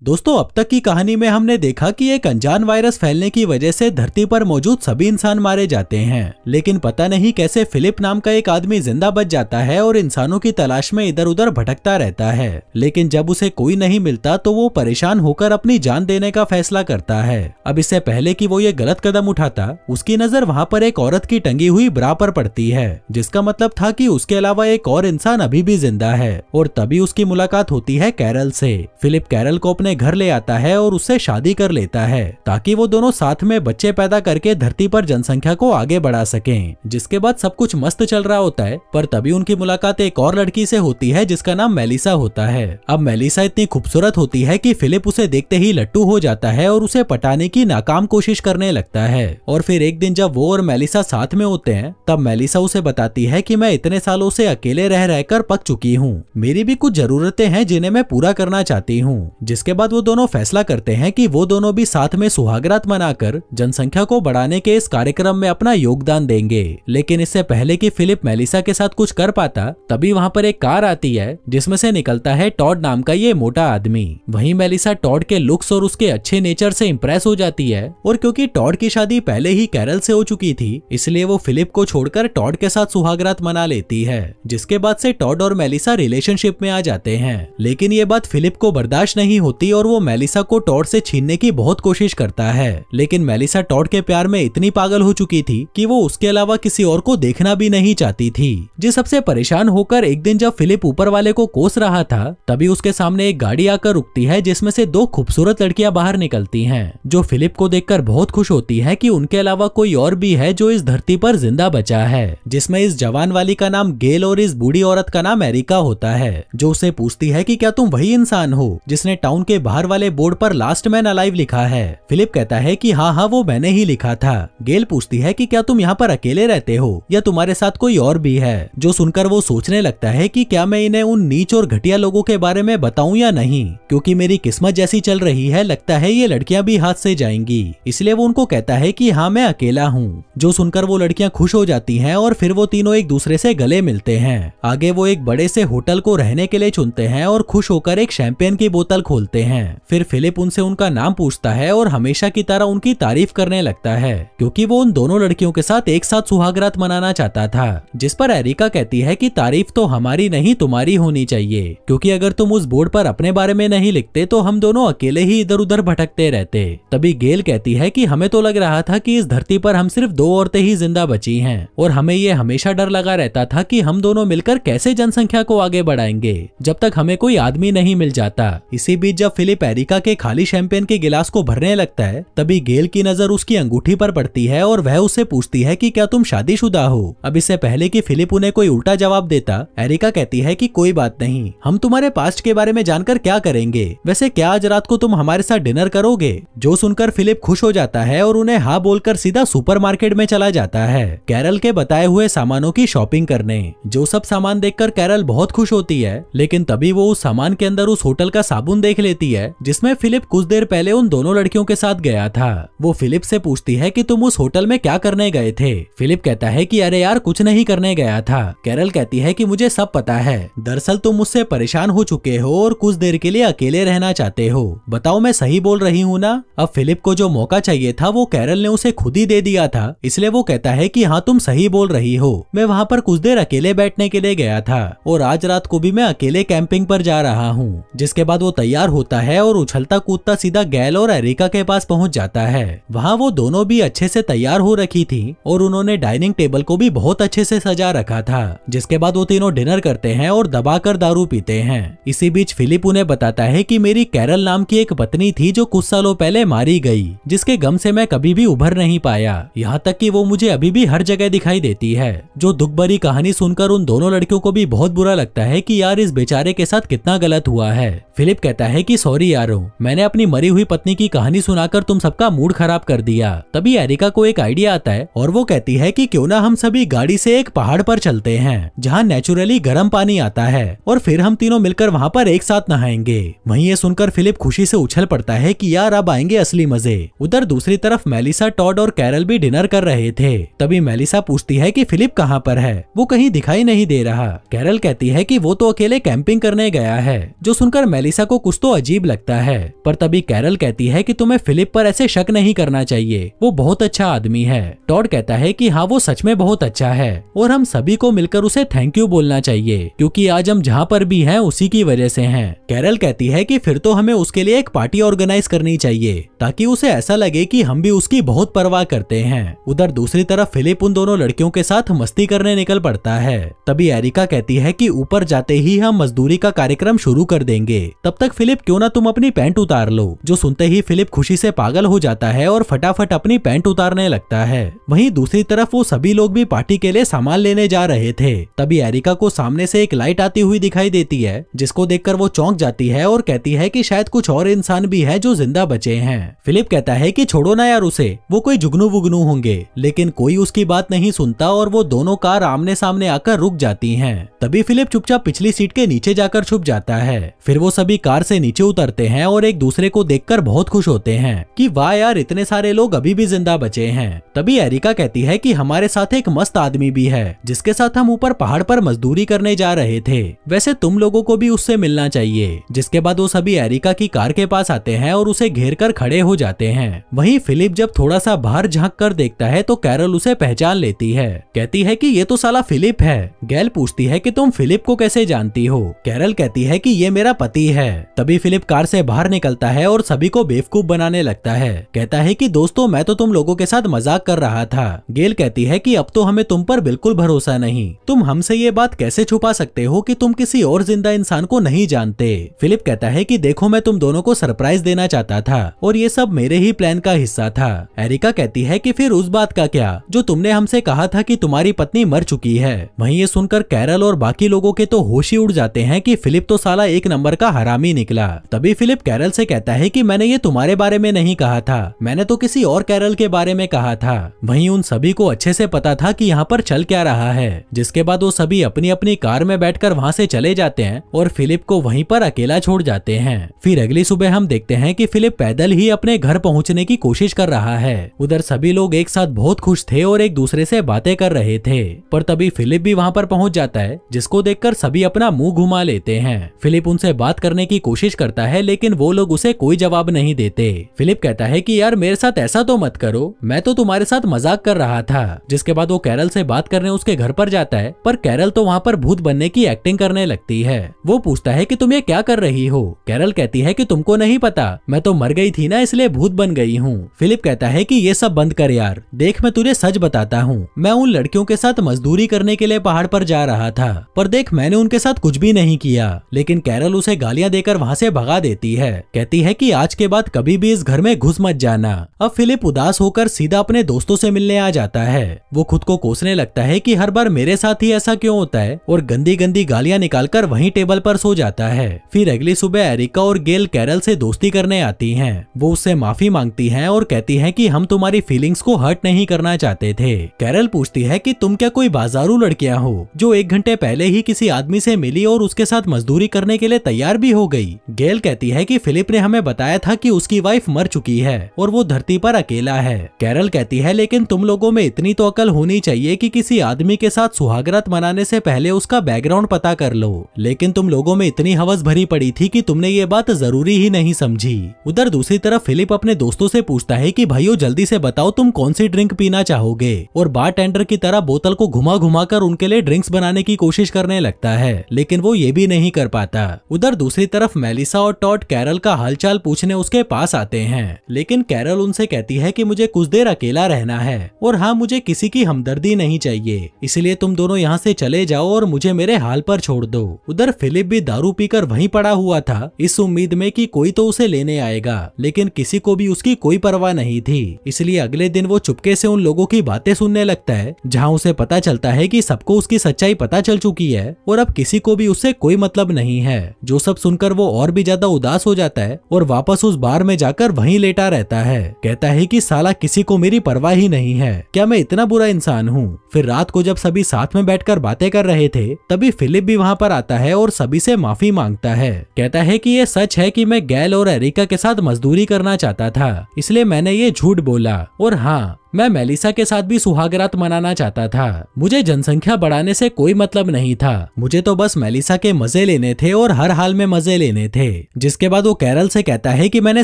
दोस्तों, अब तक की कहानी में हमने देखा कि एक अनजान वायरस फैलने की वजह से धरती पर मौजूद सभी इंसान मारे जाते हैं, लेकिन पता नहीं कैसे फिलिप नाम का एक आदमी जिंदा बच जाता है और इंसानों की तलाश में इधर उधर भटकता रहता है। लेकिन जब उसे कोई नहीं मिलता तो वो परेशान होकर अपनी जान देने का फैसला करता है। अब इससे पहले कि वो ये गलत कदम उठाता, उसकी नजर वहाँ पर एक औरत की टंगी हुई ब्रा पर पड़ती है, जिसका मतलब था कि उसके अलावा एक और इंसान अभी भी जिंदा है। और तभी उसकी मुलाकात होती है कैरल से। फिलिप कैरल को अपने घर ले आता है और उससे शादी कर लेता है ताकि वो दोनों साथ में बच्चे पैदा करके धरती पर जनसंख्या को आगे बढ़ा सकें। जिसके बाद सब कुछ मस्त चल रहा होता है, पर तभी उनकी मुलाकात एक और लड़की से होती है जिसका नाम मेलिसा होता है। अब मेलिसा इतनी खूबसूरत होती है कि फिलिप उसे देखते ही लट्टू हो जाता है और उसे पटाने की नाकाम कोशिश करने लगता है। और फिर एक दिन जब वो और मेलिसा साथ में होते हैं, तब मेलिसा उसे बताती है कि मैं इतने सालों से अकेले रह रहकर पक चुकी हूँ, मेरी भी कुछ जरूरतें हैं जिन्हें मैं पूरा करना चाहती हूँ। जिसके बाद वो दोनों फैसला करते हैं कि वो दोनों भी साथ में सुहागरात मनाकर जनसंख्या को बढ़ाने के इस कार्यक्रम में अपना योगदान देंगे। लेकिन इससे पहले कि फिलिप मेलिसा के साथ कुछ कर पाता, तभी वहाँ पर एक कार आती है जिसमें से निकलता है टॉड नाम का ये मोटा आदमी। वहीं मेलिसा टॉड के लुक्स और उसके अच्छे नेचर से इंप्रेस हो जाती है, और क्योंकि टॉड की शादी पहले ही कैरल से हो चुकी थी, इसलिए वो फिलिप को छोड़कर टॉड के साथ सुहागरात मना लेती है। जिसके बाद से टॉड और मेलिसा रिलेशनशिप में आ जाते हैं। लेकिन ये बात फिलिप को बर्दाश्त नहीं होती और वो मेलिसा को टॉड से छीनने की बहुत कोशिश करता है। लेकिन मेलिसा टॉड के प्यार में इतनी पागल हो चुकी थी कि वो उसके अलावा किसी और को देखना भी नहीं चाहती थी। जिस सबसे परेशान होकर एक दिन जब फिलिप ऊपर वाले को कोस रहा था, तभी उसके सामने एक गाड़ी आकर रुकती है जिसमें से दो खूबसूरत लड़कियां बाहर निकलती हैं, जो फिलिप को देखकर बहुत खुश होती है कि उनके अलावा कोई और भी है जो इस धरती पर जिंदा बचा है। जिसमें इस जवान वाली का नाम गेल और इस बूढ़ी औरत का नाम एरिका होता है, जो उसे पूछती है कि क्या तुम वही इंसान हो जिसने टाउन के बाहर वाले बोर्ड पर लास्ट मैन अलाइव लिखा है। फिलिप कहता है कि हाँ, वो मैंने ही लिखा था। गेल पूछती है कि क्या तुम यहाँ पर अकेले रहते हो या तुम्हारे साथ कोई और भी है। जो सुनकर वो सोचने लगता है कि क्या मैं इन्हें उन नीच और घटिया लोगों के बारे में बताऊं या नहीं, क्योंकि मेरी किस्मत जैसी चल रही है, लगता है ये लड़कियां भी हाथ से जाएंगी। इसलिए वो उनको कहता है कि हाँ, मैं अकेला हूँ। जो सुनकर वो लड़कियां खुश हो जाती हैं और फिर वो तीनों एक दूसरे से गले मिलते हैं। आगे वो एक बड़े से होटल को रहने के लिए चुनते हैं और खुश होकर एक शैंपेन की बोतल खोलते हैं। फिर फिलिप उनसे उनका नाम पूछता है और हमेशा की तरह उनकी तारीफ करने लगता है, क्योंकि वो उन दोनों लड़कियों के साथ एक साथ सुहागरात मनाना चाहता था। जिस पर एरिका कहती है कि तारीफ तो हमारी नहीं तुम्हारी होनी चाहिए, क्योंकि अगर तुम उस बोर्ड पर अपने बारे में नहीं लिखते तो हम दोनों अकेले ही इधर उधर भटकते रहते। तभी गेल कहती है कि हमें तो लग रहा था कि इस धरती पर हम सिर्फ दो औरतें ही जिंदा बची हैं, और हमें ये हमेशा डर लगा रहता था कि हम दोनों मिलकर कैसे जनसंख्या को आगे बढ़ाएंगे जब तक हमें कोई आदमी नहीं मिल जाता। इसी बीच जब फिलिप एरिका के खाली शैंपेन के गिलास को भरने लगता है, तभी गेल की नजर उसकी अंगूठी पर पड़ती है और वह उससे पूछती है कि क्या तुम शादीशुदा हो। अब इससे पहले कि फिलिप उन्हें कोई उल्टा जवाब देता, एरिका कहती है कि कोई बात नहीं, हम तुम्हारे पास्ट के बारे में जानकर क्या करेंगे, वैसे क्या आज रात को तुम हमारे साथ डिनर करोगे। जो सुनकर फिलिप खुश हो जाता है और उन्हें हाँ बोलकर सीधा सुपरमार्केट में चला जाता है कैरल के बताए हुए सामानों की शॉपिंग करने। जो सब सामान देखकर कैरल बहुत खुश होती है, लेकिन तभी वो उस सामान के अंदर उस होटल का साबुन देख लेती है जिसमें फिलिप कुछ देर पहले उन दोनों लड़कियों के साथ गया था। वो फिलिप से पूछती है कि तुम उस होटल में क्या करने गए थे। फिलिप कहता है कि अरे यार, कुछ नहीं करने गया था। कैरल कहती है कि मुझे सब पता है, दरअसल तुम मुझसे परेशान हो चुके हो और कुछ देर के लिए अकेले रहना चाहते हो। बताओ मैं सही बोल रही हूँ ना। अब फिलिप को जो मौका चाहिए था वो कैरल ने उसे खुद ही दे दिया था, इसलिए वो कहता है कि हाँ, तुम सही बोल रही हो, मैं वहाँ पर कुछ देर अकेले बैठने के लिए गया था और आज रात को भी मैं अकेले कैंपिंग पर जा रहा हूँ। जिसके बाद वो तैयार होता है और उछलता कूदता सीधा गेल और एरिका के पास पहुंच जाता है। वहाँ वो दोनों भी अच्छे से तैयार हो रखी थी और उन्होंने डाइनिंग टेबल को भी बहुत अच्छे से सजा रखा था। जिसके बाद वो तीनों डिनर करते हैं और दबाकर दारू पीते हैं। इसी बीच फिलिप उन्हें बताता है कि मेरी कैरल नाम की एक पत्नी थी जो कुछ सालों पहले मारी गई, जिसके गम से मैं कभी भी उभर नहीं पाया, यहाँ तक कि वो मुझे अभी भी हर जगह दिखाई देती है। जो दुख भरी कहानी सुनकर उन दोनों लड़कियों को भी बहुत बुरा लगता है कि यार इस बेचारे के साथ कितना गलत हुआ है। फिलिप कहता है कि सॉरी यारो, मैंने अपनी मरी हुई पत्नी की कहानी सुनाकर तुम सबका मूड खराब कर दिया। तभी एरिका को एक आइडिया आता है और वो कहती है कि क्यों ना हम सभी गाड़ी से एक पहाड़ पर चलते हैं जहाँ नेचुरली गर्म पानी आता है और फिर हम तीनों मिलकर वहाँ पर एक साथ नहाएंगे। वहीं ये सुनकर फिलिप खुशी से उछल पड़ता है कि यार अब आएंगे असली मजे। उधर दूसरी तरफ मेलिसा, टॉड और कैरल भी डिनर कर रहे थे। तभी मेलिसा पूछती है कि फिलिप कहाँ पर है, वो कहीं दिखाई नहीं दे रहा। कैरल कहती है कि वो तो अकेले कैंपिंग करने गया है। जो सुनकर मेलिसा को कुछ तो अजीब लगता है। पर तभी कैरल कहती है कि तुम्हें फिलिप पर ऐसे शक नहीं करना चाहिए, वो बहुत अच्छा आदमी है। टॉड कहता है कि हाँ वो सच में बहुत अच्छा है और हम सभी को मिलकर उसे थैंक यू बोलना चाहिए, क्योंकि आज हम जहाँ पर भी हैं उसी की वजह से हैं। कैरल कहती है कि फिर तो हमें उसके लिए एक पार्टी ऑर्गेनाइज करनी चाहिए ताकि उसे ऐसा लगे कि हम भी उसकी बहुत परवाह करते हैं। उधर दूसरी तरफ फिलिप उन दोनों लड़कियों के साथ मस्ती करने निकल पड़ता है। तभी एरिका कहती है कि ऊपर जाते ही हम मजदूरी का कार्यक्रम शुरू कर देंगे, तब तक फिलिप क्यों ना तुम अपनी पैंट उतार लो। जो सुनते ही फिलिप खुशी से पागल हो जाता है और फटाफट अपनी पैंट उतारने लगता है। वहीं दूसरी तरफ वो सभी लोग भी पार्टी के लिए सामान लेने जा रहे थे। तभी एरिका को सामने से एक लाइट आती हुई दिखाई देती है, जिसको देखकर वो चौंक जाती है और कहती है कि शायद कुछ और इंसान भी है जो जिंदा बचे हैं। फिलिप कहता है कि छोड़ो ना यार उसे, वो कोई जुगनू वुगनू होंगे, लेकिन कोई उसकी बात नहीं सुनता और वो दोनों कार आमने सामने आकर रुक जाती हैं। तभी फिलिप चुपचाप पिछली सीट के नीचे जाकर छुप जाता है। फिर वो सभी कार से नीचे उतरते हैं और एक दूसरे को देखकर बहुत खुश होते हैं कि वाह यार इतने सारे लोग अभी भी जिंदा बचे हैं। तभी एरिका कहती है कि हमारे साथ एक मस्त आदमी भी है जिसके साथ हम ऊपर पहाड़ पर मजदूरी करने जा रहे थे, वैसे तुम लोगों को भी उससे मिलना चाहिए। जिसके बाद वो सभी एरिका की कार के पास आते हैं और उसे घेर कर खड़े हो जाते हैं। वहीं फिलिप जब थोड़ा सा बाहर झांक कर देखता है तो कैरल उसे पहचान लेती है। कहती है कि ये तो साला फिलिप है। गैल पूछती है कि तुम फिलिप को कैसे जानती हो। कैरल कहती है कि ये मेरा पति है। तभी फिलिप कार से बाहर निकलता है और सभी को बेवकूफ बनाने लगता है। कहता है कि दोस्तों मैं तो तुम लोगों के साथ मजाक कर रहा था। गेल कहती है कि अब तो हमें तुम पर बिल्कुल भरोसा नहीं, तुम हमसे ये बात कैसे छुपा सकते हो कि तुम किसी और जिंदा इंसान को नहीं जानते। फिलिप कहता है कि देखो मैं तुम दोनों को सरप्राइज देना चाहता था और ये सब मेरे ही प्लान का हिस्सा था। एरिका कहती है कि फिर उस बात का क्या जो तुमने हमसे कहा था कि तुम्हारी पत्नी मर चुकी है। वहीं ये सुनकर कैरल और बाकी लोगों के तो होश ही उड़ जाते हैं कि फिलिप तो साला एक नंबर का हरामी निकला। तभी फिलिप कैरल से कहता है कि मैंने ये तुम्हारे बारे में नहीं कहा था, मैंने तो किसी और कैरल के बारे में कहा था। वहीं उन सभी को अच्छे से पता था कि यहाँ पर चल क्या रहा है। जिसके बाद वो सभी अपनी अपनी कार में बैठकर वहाँ से चले जाते हैं और फिलिप को वहीं पर अकेला छोड़ जाते हैं। फिर अगली सुबह हम देखते हैं कि फिलिप पैदल ही अपने घर पहुँचने की कोशिश कर रहा है। उधर सभी लोग एक साथ बहुत खुश थे और एक दूसरे से बातें कर रहे थे। पर तभी फिलिप भी वहाँ पर पहुँच जाता है, जिसको देखकर सभी अपना मुंह घुमा लेते हैं। फिलिप उनसे बात करने की कोशिश करता है लेकिन वो लोग उसे कोई जवाब नहीं देते। फिलिप कहता है कि यार मेरे साथ ऐसा तो मत करो, मैं तो तुम्हारे साथ मजाक कर रहा था। जिसके बाद वो कैरल से बात करने उसके घर पर जाता है, पर कैरल तो वहाँ पर भूत बनने की एक्टिंग करने लगती है। वो पूछता है कि तुम ये क्या कर रही हो। कैरल कहती है कि तुमको नहीं पता, मैं तो मर गई थी ना इसलिए भूत बन गई हूँ। फिलिप कहता है कि ये सब बंद कर यार, देख मैं तुझे सच बताता हूँ, मैं उन लड़कियों के साथ मजदूरी करने के लिए पहाड़ पर जा रहा था, पर देख मैंने उनके साथ कुछ भी नहीं किया। लेकिन कैरल उसे गालियां देकर वहाँ से भगा देती है। कहती है कि आज के बाद कभी भी इस घर में घुस मत जाना। अब फिलिप उदास होकर सीधा अपने दोस्तों से मिलने आ जाता है। वो खुद को कोसने लगता है कि हर बार मेरे साथ ही ऐसा क्यों होता है और गंदी गंदी गालियां निकालकर वहीं टेबल पर सो जाता है। फिर अगली सुबह एरिका और गेल कैरल से दोस्ती करने आती हैं। वो उससे माफी मांगती हैं और कहती हैं कि हम तुम्हारी फीलिंग्स को हर्ट नहीं करना चाहते थे। कैरल पूछती है कि तुम क्या कोई बाजारू लड़कियां हो जो 1 घंटे पहले ही किसी आदमी से मिली और उसके साथ मजदूरी करने के लिए तैयार भी हो गई। गेल कहती है कि फिलिप ने हमें बताया था कि उसकी वाइफ मर चुकी है और वो धरती पर अकेला है। कैरल कहती है लेकिन तुम लोगों में इतनी तो अकल होनी चाहिए कि किसी आदमी के साथ सुहागरात मनाने से पहले उसका बैकग्राउंड पता कर लो, लेकिन तुम लोगों में इतनी हवस भरी पड़ी थी कि तुमने ये बात जरूरी ही नहीं समझी। उधर दूसरी तरफ फिलिप अपने दोस्तों से पूछता है कि भाइयों जल्दी से बताओ तुम कौन सी ड्रिंक पीना चाहोगे, और बारटेंडर की तरह बोतल को घुमा घुमा कर उनके लिए ड्रिंक्स बनाने की कोशिश करने लगता है, लेकिन वो ये भी नहीं कर पाता। उधर दूसरी तरफ मेलिसा और टॉड कैरल का हालचाल पूछने उसके पास आते हैं, लेकिन कैरल उनसे कहती है कि मुझे कुछ देर अकेला रहना है और हाँ मुझे किसी की हमदर्दी नहीं चाहिए, इसलिए तुम दोनों यहाँ से चले जाओ और मुझे मेरे हाल पर छोड़ दो। उधर फिलिप भी दारू पीकर वहीं पड़ा हुआ था, इस उम्मीद में कि कोई तो उसे लेने आएगा, लेकिन किसी को भी उसकी कोई परवाह नहीं थी। इसलिए अगले दिन वो चुपके से उन लोगों की बातें सुनने लगता है, जहाँ उसे पता चलता है कि सबको उसकी सच्चाई पता चल चुकी है और अब किसी को भी उससे कोई मतलब नहीं है। जो सब सुनकर वो और भी ज्यादा उदास हो जाता है और वापस उस बार में जाकर वहीं लेटा रहता है। कहता है कि साला किसी को मेरी परवाह ही नहीं है, क्या मैं इतना बुरा इंसान हूँ। फिर रात को जब सभी साथ में बैठकर बातें कर रहे थे, तभी फिलिप भी वहाँ पर आता है और सभी से माफी मांगता है। कहता है कि ये सच है कि मैं गैल और एरिका के साथ मजदूरी करना चाहता था, इसलिए मैंने ये झूठ बोला, और हाँ मैं मेलिसा के साथ भी सुहागरात मनाना चाहता था। मुझे जनसंख्या बढ़ाने से कोई मतलब नहीं था, मुझे तो बस मेलिसा के मजे लेने थे और हर हाल में मजे लेने थे। जिसके बाद वो कैरल से कहता है कि मैंने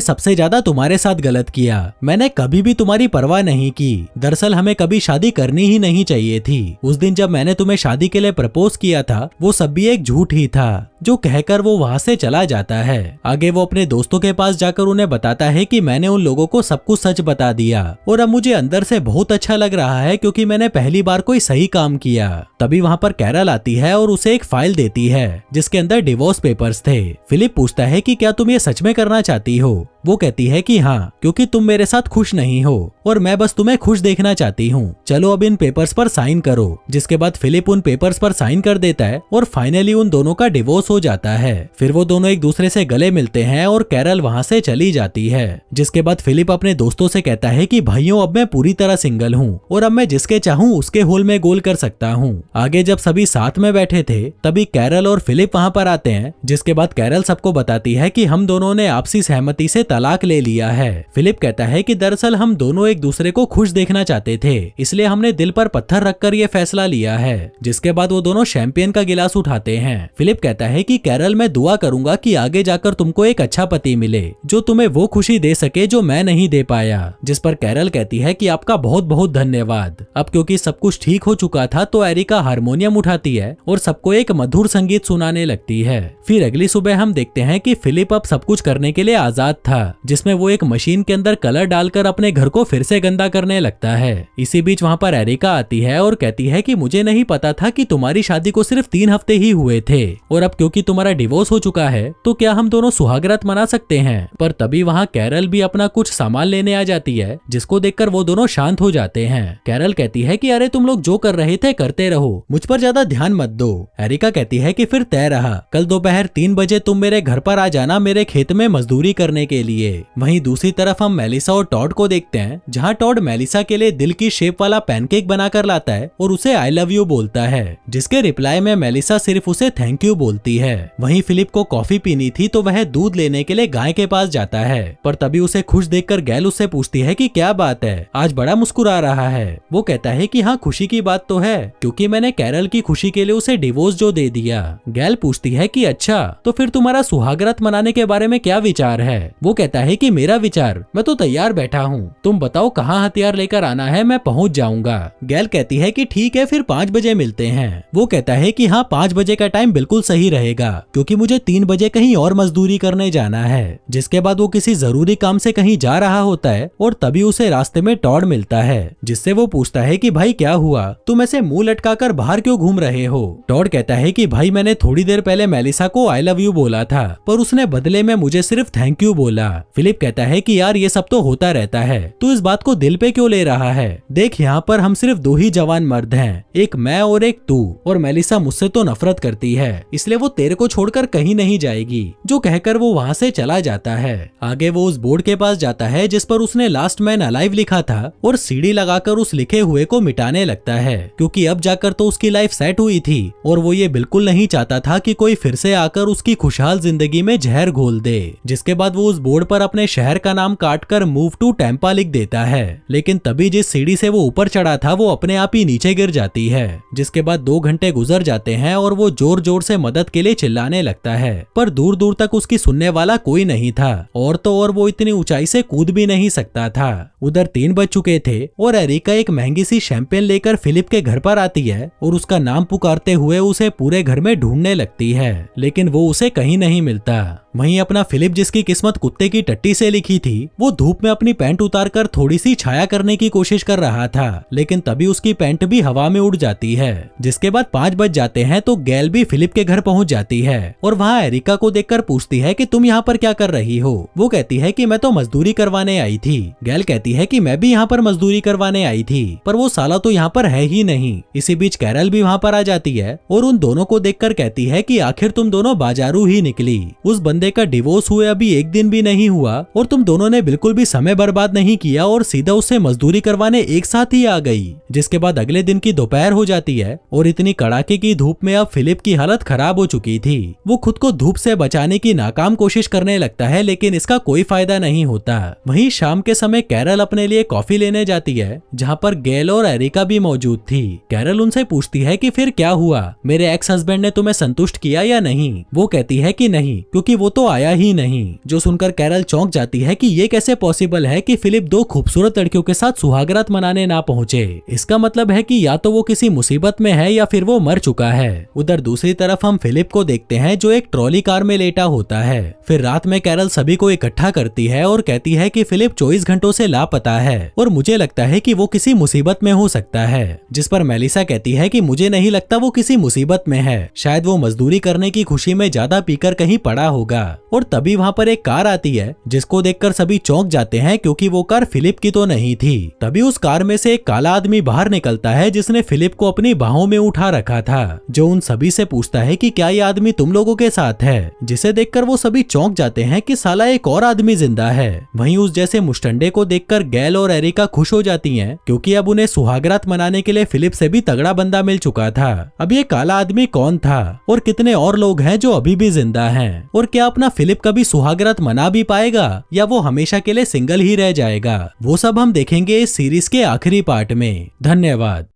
सबसे ज्यादा तुम्हारे साथ गलत किया, मैंने कभी भी तुम्हारी परवाह नहीं की। दरअसल हमें कभी शादी करनी ही नहीं चाहिए थी। उस दिन जब मैंने तुम्हें शादी के लिए प्रपोज किया था वो सब भी एक झूठ ही था। जो कहकर वो वहाँ से चला जाता है। आगे वो अपने दोस्तों के पास जाकर उन्हें बताता है कि मैंने उन लोगों को सब कुछ सच बता दिया और अब मुझे अंदर से बहुत अच्छा लग रहा है क्योंकि मैंने पहली बार कोई सही काम किया। तभी वहाँ पर कैरल आती है और उसे एक फाइल देती है जिसके अंदर डिवोर्स पेपर्स थे। फिलिप पूछता है कि क्या तुम ये सच में करना चाहती हो? वो कहती है कि हाँ, क्योंकि तुम मेरे साथ खुश नहीं हो और मैं बस तुम्हें खुश देखना चाहती हूँ। चलो अब इन पेपर्स पर साइन करो। जिसके बाद फिलिप उन पेपर्स पर साइन कर देता है और फाइनली उन दोनों का डिवोर्स हो जाता है। फिर वो दोनों एक दूसरे से गले मिलते हैं और कैरल वहाँ से चली जाती है। जिसके बाद फिलिप अपने दोस्तों से कहता है कि भाइयों अब मैं पूरी तरह सिंगल हूँ और अब मैं जिसके चाहूँ उसके होल में गोल कर सकता हूँ। आगे जब सभी साथ में बैठे थे तभी कैरल और फिलिप वहाँ पर आते हैं। जिसके बाद कैरल सबको बताती है कि हम दोनों ने आपसी सहमति से तलाक ले लिया है। फिलिप कहता है कि दरअसल हम दोनों एक दूसरे को खुश देखना चाहते थे, इसलिए हमने दिल पर पत्थर रखकर ये फैसला लिया है। जिसके बाद वो दोनों शैंपियन का गिलास उठाते हैं। फिलिप कहता है कि कैरल मैं दुआ करूंगा कि आगे जाकर तुमको एक अच्छा पति मिले जो तुम्हें वो खुशी दे सके जो मैं नहीं दे पाया। जिस पर कैरल कहती है कि आपका बहुत बहुत धन्यवाद। अब क्योंकि सब कुछ ठीक हो चुका था तो एरिका हारमोनियम उठाती है और सबको एक मधुर संगीत सुनाने लगती है। फिर अगली सुबह हम देखते हैं कि फिलिप अब सब कुछ करने के लिए आजाद था, जिसमें वो एक मशीन के अंदर कलर डालकर अपने घर को फिर से गंदा करने लगता है। इसी बीच वहाँ पर एरिका आती है और कहती है कि मुझे नहीं पता था कि तुम्हारी शादी को सिर्फ 3 हफ्ते ही हुए थे और अब क्योंकि तुम्हारा डिवोर्स हो चुका है तो क्या हम दोनों सुहागरात मना सकते हैं। पर तभी वहाँ कैरल भी अपना कुछ सामान लेने आ जाती है, जिसको देखकर वो दोनों शांत हो जाते हैं। कैरल कहती है कि अरे तुम लोग जो कर रहे थे करते रहो, मुझ पर ज्यादा ध्यान मत दो। एरिका कहती है कि फिर तय रहा, कल दोपहर 3 बजे तुम मेरे घर पर आ जाना मेरे खेत में मजदूरी करने के लिए। वहीं दूसरी तरफ हम मेलिसा और टॉड को देखते हैं, जहाँ टॉड मेलिसा के लिए दिल की शेप वाला पैनकेक बनाकर लाता है और उसे आई लव यू बोलता है, जिसके रिप्लाई में मेलिसा सिर्फ उसे थैंक यू बोलती है। वहीं फिलिप को कॉफी पीनी थी तो वह दूध लेने के लिए गाय के पास जाता है, पर तभी उसे खुश देखकर गैल उससे पूछती है कि क्या बात है, आज बड़ा मुस्कुरा रहा है। वो कहता है कि हाँ खुशी की बात तो है, क्योंकि मैंने कैरल की खुशी के लिए उसे डिवोर्स जो दे दिया। गैल पूछती है कि अच्छा, तो फिर तुम्हारा सुहागरात मनाने के बारे में क्या विचार है? वो कहता है कि मेरा विचार, मैं तो तैयार बैठा हूँ, तुम बताओ कहाँ हथियार लेकर आना है, मैं पहुँच जाऊंगा। गैल कहती है कि ठीक है फिर 5 बजे मिलते हैं। वो कहता है कि हाँ 5 बजे का टाइम बिल्कुल सही रहेगा, क्योंकि मुझे 3 बजे कहीं और मजदूरी करने जाना है। जिसके बाद वो किसी जरूरी काम से कहीं जा रहा होता है और तभी उसे रास्ते में टॉड मिलता है, जिससे वो पूछता है कि भाई क्या हुआ, तुम ऐसे मुंह लटकाकर बाहर क्यों घूम रहे हो? टॉड कहता है कि भाई मैंने थोड़ी देर पहले मेलिसा को आई लव यू बोला था, पर उसने बदले में मुझे सिर्फ थैंक यू बोला। फिलिप कहता है कि यार ये सब तो होता रहता है, तू इस बात को दिल पे क्यों ले रहा है? देख यहाँ पर हम सिर्फ 2 ही जवान मर्द हैं, एक मैं और एक तू, और मेलिसा मुझसे तो नफरत करती है, इसलिए वो तेरे को छोड़कर कहीं नहीं जाएगी। जो कहकर वो वहाँ से चला जाता है। आगे वो उस बोर्ड के पास जाता है जिस पर उसने लास्ट मैन अलाइव लिखा था और सीढ़ी लगाकर उस लिखे हुए को मिटाने लगता है, क्योंकि अब जाकर तो उसकी लाइफ सेट हुई थी और वो ये बिल्कुल नहीं चाहता था कि कोई फिर से आकर उसकी खुशहाल जिंदगी में जहर घोल दे। जिसके बाद वो उस बोर्ड पर अपने शहर का नाम काटकर मूव टू टेम्पा लिख देता है, लेकिन तभी जिस सीढ़ी से वो ऊपर चढ़ा था वो अपने आप ही नीचे गिर जाती है। जिसके बाद 2 घंटे गुजर जाते हैं और वो जोर जोर से मदद के लिए चिल्लाने लगता है, पर दूर दूर तक उसकी सुनने वाला कोई नहीं था, और तो और वो इतनी ऊंचाई से कूद भी नहीं सकता था। उधर 3 बज चुके थे और एरिका एक महंगी सी शैंपेन लेकर फिलिप के घर पर आती है और उसका नाम पुकारते हुए उसे पूरे घर में ढूंढने लगती है, लेकिन वो उसे कहीं नहीं मिलता। वहीं अपना फिलिप जिसकी किस्मत कुत्ते की टट्टी से लिखी थी, वो धूप में अपनी पैंट उतारकर थोड़ी सी छाया करने की कोशिश कर रहा था, लेकिन तभी उसकी पैंट भी हवा में उड़ जाती है। जिसके बाद 5 बज जाते हैं तो गैल भी फिलिप के घर पहुंच जाती है और वहाँ एरिका को देखकर पूछती है कि तुम यहाँ पर क्या कर रही हो? वो कहती है कि मैं तो मजदूरी करवाने आई थी। गैल कहती है कि मैं भी यहाँ पर मजदूरी करवाने आई थी, पर वो साला तो यहाँ पर है ही नहीं। इसी बीच कैरल भी वहाँ पर आ जाती है और उन दोनों को देखकर कहती है कि आखिर तुम दोनों बाजारू ही निकली। उस बंदे शादी का डिवोर्स हुए अभी एक दिन भी नहीं हुआ और तुम दोनों ने बिल्कुल भी समय बर्बाद नहीं किया और सीधा उससे मजदूरी करवाने एक साथ ही आ गई। जिसके बाद अगले दिन की दोपहर हो जाती है और इतनी कड़ाके की धूप में अब फिलिप की हालत खराब हो चुकी थी। वो खुद को धूप से बचाने की नाकाम कोशिश करने लगता है, लेकिन इसका कोई फायदा नहीं होता। वहीं शाम के समय कैरल अपने लिए कॉफी लेने जाती है, जहाँ पर गैल और एरिका भी मौजूद थी। कैरल उनसे पूछती है कि फिर क्या हुआ, मेरे एक्स हस्बैंड ने तुम्हें संतुष्ट किया या नहीं। वो कहती है कि नहीं, क्योंकि वो तो आया ही नहीं। जो सुनकर कैरल चौंक जाती है कि ये कैसे पॉसिबल है कि फिलिप दो खूबसूरत लड़कियों के साथ सुहागरात मनाने ना पहुंचे। इसका मतलब है कि या तो वो किसी मुसीबत में है या फिर वो मर चुका है। उधर दूसरी तरफ हम फिलिप को देखते हैं जो एक ट्रॉली कार में लेटा होता है। फिर रात में कैरल सभी को इकट्ठा करती है और कहती है कि फिलिप 24 घंटों से लापता है और मुझे लगता है कि वो किसी मुसीबत में हो सकता है। जिस पर मेलिसा कहती है कि मुझे नहीं लगता वो किसी मुसीबत में है, शायद वो मजदूरी करने की खुशी में ज्यादा पीकर कहीं पड़ा होगा। और तभी वहाँ पर एक कार आती है जिसको देखकर सभी चौंक जाते हैं, क्योंकि वो कार फिलिप की तो नहीं थी। तभी उस कार में से एक काला आदमी बाहर निकलता है जिसने फिलिप को अपनी बाहों में उठा रखा था, जो उन सभी से पूछता है कि क्या ये आदमी तुम लोगों के साथ है। जिसे देखकर वो सभी चौंक जाते हैं कि साला एक और आदमी जिंदा है। वहीं उस जैसे मुस्टंडे को देखकर गैल और एरिका खुश हो जाती हैं, क्योंकि अब उन्हें सुहागरात मनाने के लिए फिलिप से भी तगड़ा बंदा मिल चुका था। अब ये काला आदमी कौन था और कितने और लोग हैं जो अभी भी जिंदा हैं, और क्या अपना फिलिप कभी सुहागरात मना भी पाएगा या वो हमेशा के लिए सिंगल ही रह जाएगा, वो सब हम देखेंगे इस सीरीज के आखिरी पार्ट में। धन्यवाद।